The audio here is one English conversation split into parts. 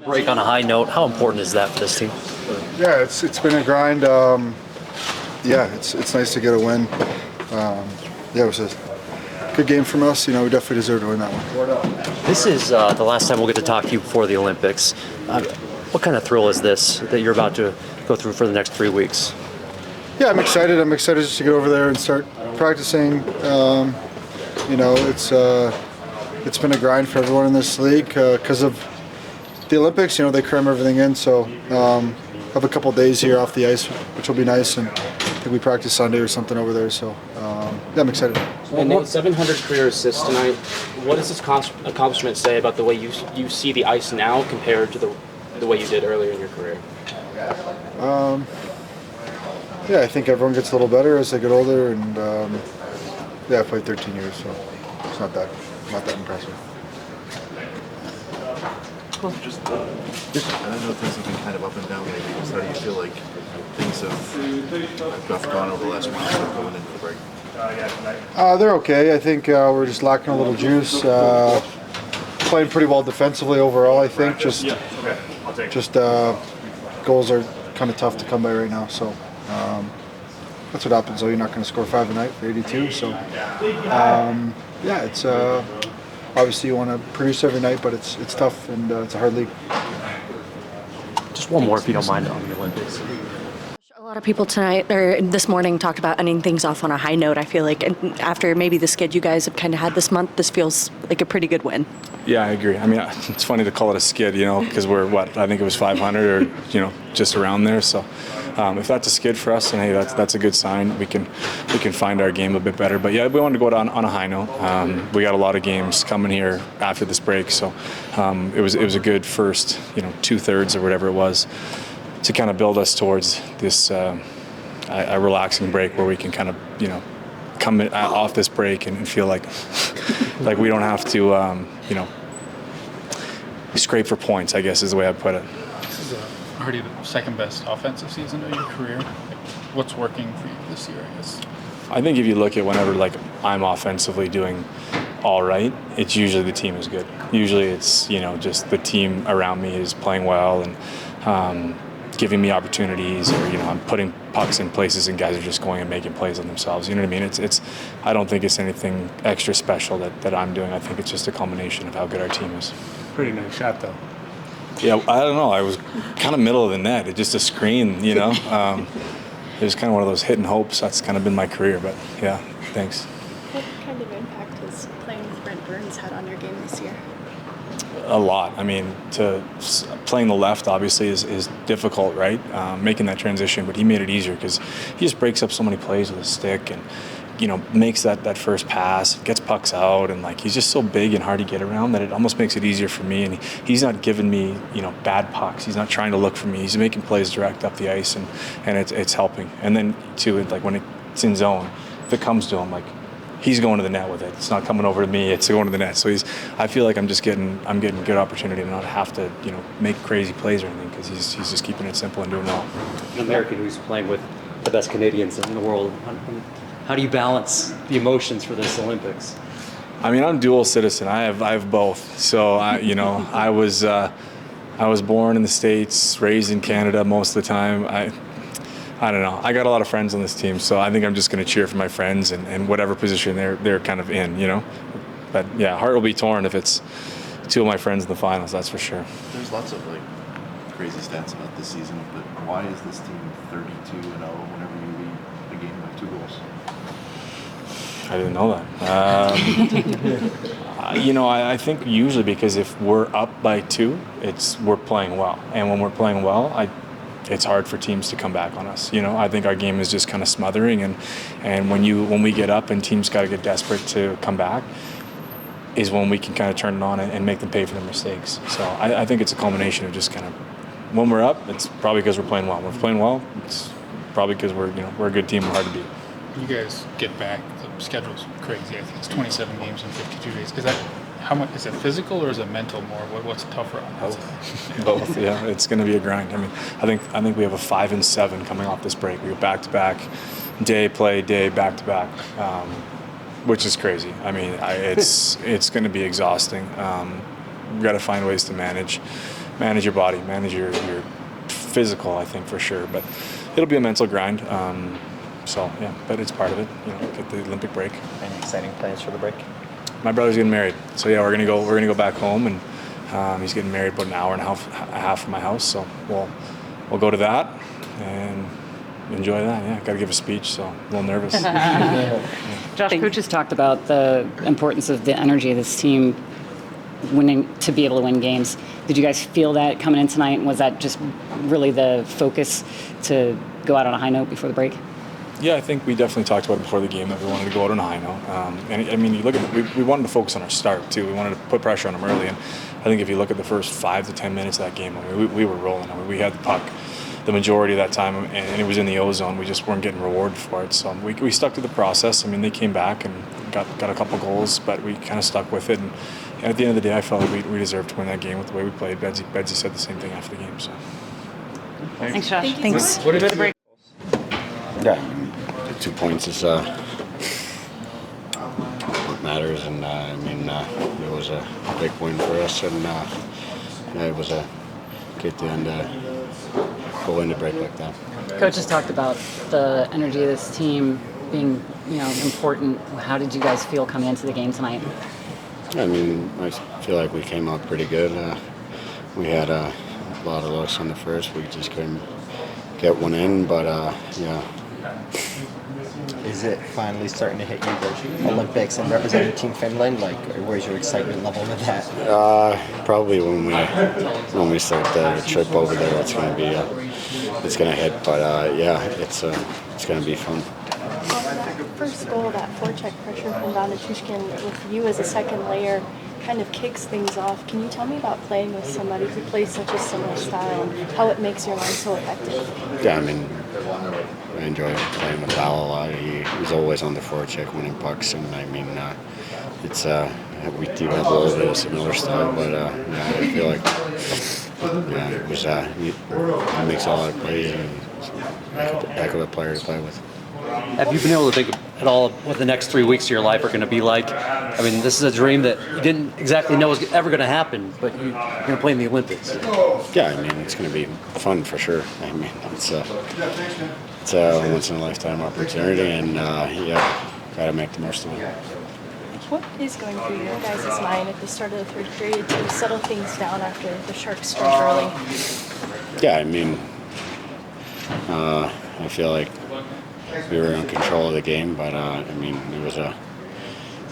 break on a high note. How important is that for this team? Yeah, it's been a grind. It's nice to get a win. It was a good game from us. We definitely deserve to win that one. This is the last time we'll get to talk to you before the Olympics. What kind of thrill is this that you're about to go through for the next 3 weeks? Yeah, I'm excited. I'm excited just to get over there and start practicing. It's been a grind for everyone in this league because of the Olympics. They cram everything in, so have a couple days here off the ice, which will be nice. And I think we practice Sunday or something over there. So I'm excited. And 700 career assists tonight. What does this accomplishment say about the way you see the ice now compared to the way you did earlier in your career? I think everyone gets a little better as they get older, and I played 13 years, so it's not that impressive. Just I know things have been kind of up and down lately. How do you feel like things have gone over the last month or going into the break? They're okay. I think we're just lacking a little juice. Playing pretty well defensively overall, I think. Just goals are kind of tough to come by right now. So that's what happens. Though you're not going to score 5 a night for 82. So it's obviously you want to produce every night, but it's tough and it's a hard league. Just one more, if you don't mind, on the Olympics. A lot of people tonight or this morning talked about ending things off on a high note. I feel like after maybe the skid you guys have kind of had this month, this feels like a pretty good win. Yeah, I agree. I mean, it's funny to call it a skid, because we're I think it was 500 or just around there. So if that's a skid for us, then hey, that's a good sign. We can find our game a bit better. But yeah, we wanted to go down on a high note. We got a lot of games coming here after this break, so it was a good first 2/3 or whatever it was, to kind of build us towards this a relaxing break where we can kind of come off this break and feel like we don't have to scrape for points, I guess is the way I put it. This is already the second best offensive season of your career. What's working for you this year, I guess? I think if you look at whenever I'm offensively doing all right, it's usually the team is good. Usually it's just the team around me is playing well and giving me opportunities, or I'm putting pucks in places and guys are just going and making plays on themselves. You know what I mean? It's I don't think it's anything extra special that I'm doing. I think it's just a culmination of how good our team is. Pretty nice shot, though. Yeah, I don't know. I was kind of middle of the net. It's just a screen, It was kind of one of those hit and hopes. That's kind of been my career, but yeah, thanks. What kind of impact has playing with Brent Burns had on your game this year? A lot. I mean, playing the left obviously is difficult, right? Making that transition, but he made it easier because he just breaks up so many plays with his stick and makes that first pass, gets pucks out, and he's just so big and hard to get around that it almost makes it easier for me. And he's not giving me bad pucks. He's not trying to look for me. He's making plays direct up the ice, and it's helping. And then too, when it's in zone, if it comes to him, he's going to the net with it. It's not coming over to me. It's going to the net. So I feel like I'm getting good opportunity to not have to make crazy plays or anything, because he's just keeping it simple and doing well. An American who's playing with the best Canadians in the world. How do you balance the emotions for this Olympics? I mean, I'm dual citizen. I have both. So I was born in the States, raised in Canada most of the time. I don't know. I got a lot of friends on this team, so I think I'm just going to cheer for my friends and whatever position they're kind of in, But yeah, heart will be torn if it's two of my friends in the finals. That's for sure. There's lots of crazy stats about this season, but why is this team 32-0 whenever you lead a game by 2 goals? I didn't know that. I think usually because if we're up by 2, we're playing well, and when we're playing well, it's hard for teams to come back on us. I think our game is just kind of smothering, and when we get up and teams got to get desperate to come back, is when we can kind of turn it on and make them pay for their mistakes. So I think it's a culmination of just kind of when we're up, it's probably because we're playing well. When we're playing well, it's probably because we're a good team, we're hard to beat. You guys get back. The schedule's crazy. I think it's 27 games in 52 days. Is that how much? Is it physical or is it mental more? What's tougher on that? Both. Yeah, it's going to be a grind. I mean, I think we have a 5 and 7 coming off this break. We go back to back, day back to back, which is crazy. I mean, it's going to be exhausting. We've got to find ways to manage. manage your body, manage your physical, I think, for sure. But it'll be a mental grind. So yeah, but it's part of it. Get the Olympic break. Any exciting plans for the break? My brother's getting married, so yeah, we're gonna go back home, and he's getting married about an hour and a half from my house. So we'll go to that and enjoy that. Yeah, got to give a speech, so I'm a little nervous. Josh, coaches talked about the importance of the energy of this team winning to be able to win games. Did you guys feel that coming in tonight? Was that just really the focus to go out on a high note before the break? Yeah, I think we definitely talked about it before the game that we wanted to go out on a high note. And I mean, you look at we wanted to focus on our start too. We wanted to put pressure on them early, and I think if you look at the first 5 to 10 minutes of that game, I mean, we were rolling. I mean, we had the puck the majority of that time, and it was in the O-zone. We just weren't getting rewarded for it. So we stuck to the process. I mean, they came back and got a couple goals, but we kind of stuck with it. And at the end of the day, I felt like we deserved to win that game with the way we played. Betsy said the same thing after the game. So Thanks, Josh. Thanks. What did the break? Yeah, 2 points is what matters, and I mean it was a big win for us, and it was a good to end go into break like that. Coaches talked about the energy of this team being, important. How did you guys feel coming into the game tonight? I mean, I feel like we came out pretty good. We had a lot of looks on the first. We just couldn't get one in, but yeah. Is it finally starting to hit you, the Olympics and representing Team Finland? Like, where's your excitement level with that? Probably when we start the trip over there, it's gonna hit. But yeah, it's gonna be fun. That first goal, that forecheck pressure from Donatushkin with you as a second layer kind of kicks things off. Can you tell me about playing with somebody who plays such a similar style and how it makes your line so effective? Yeah, I mean, I enjoy playing with Val a lot. He's always on the forecheck winning pucks, and I mean, it's we do have a little bit of similar style, but yeah, I feel like it was he makes a lot of plays and he's a heck of a player to play with. Have you been able to think at all what the next 3 weeks of your life are going to be like? I mean, this is a dream that you didn't exactly know was ever going to happen, but you're going to play in the Olympics. Yeah, I mean, it's going to be fun for sure. I mean, it's a once in a lifetime opportunity, and yeah, got to make the most of it. What is going through your guys' mind at the start of the third period to settle things down after the Sharks struck early? Yeah, I mean, I feel like we were in control of the game, but I mean, it was a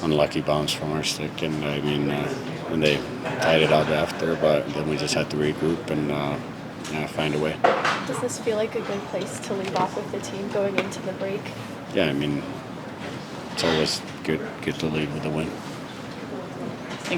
unlucky bounce from our stick, and I mean, and they tied it up after, but then we just had to regroup and find a way. Does this feel like a good place to leave off with the team going into the break? Yeah, I mean, it's always good to lead with a win.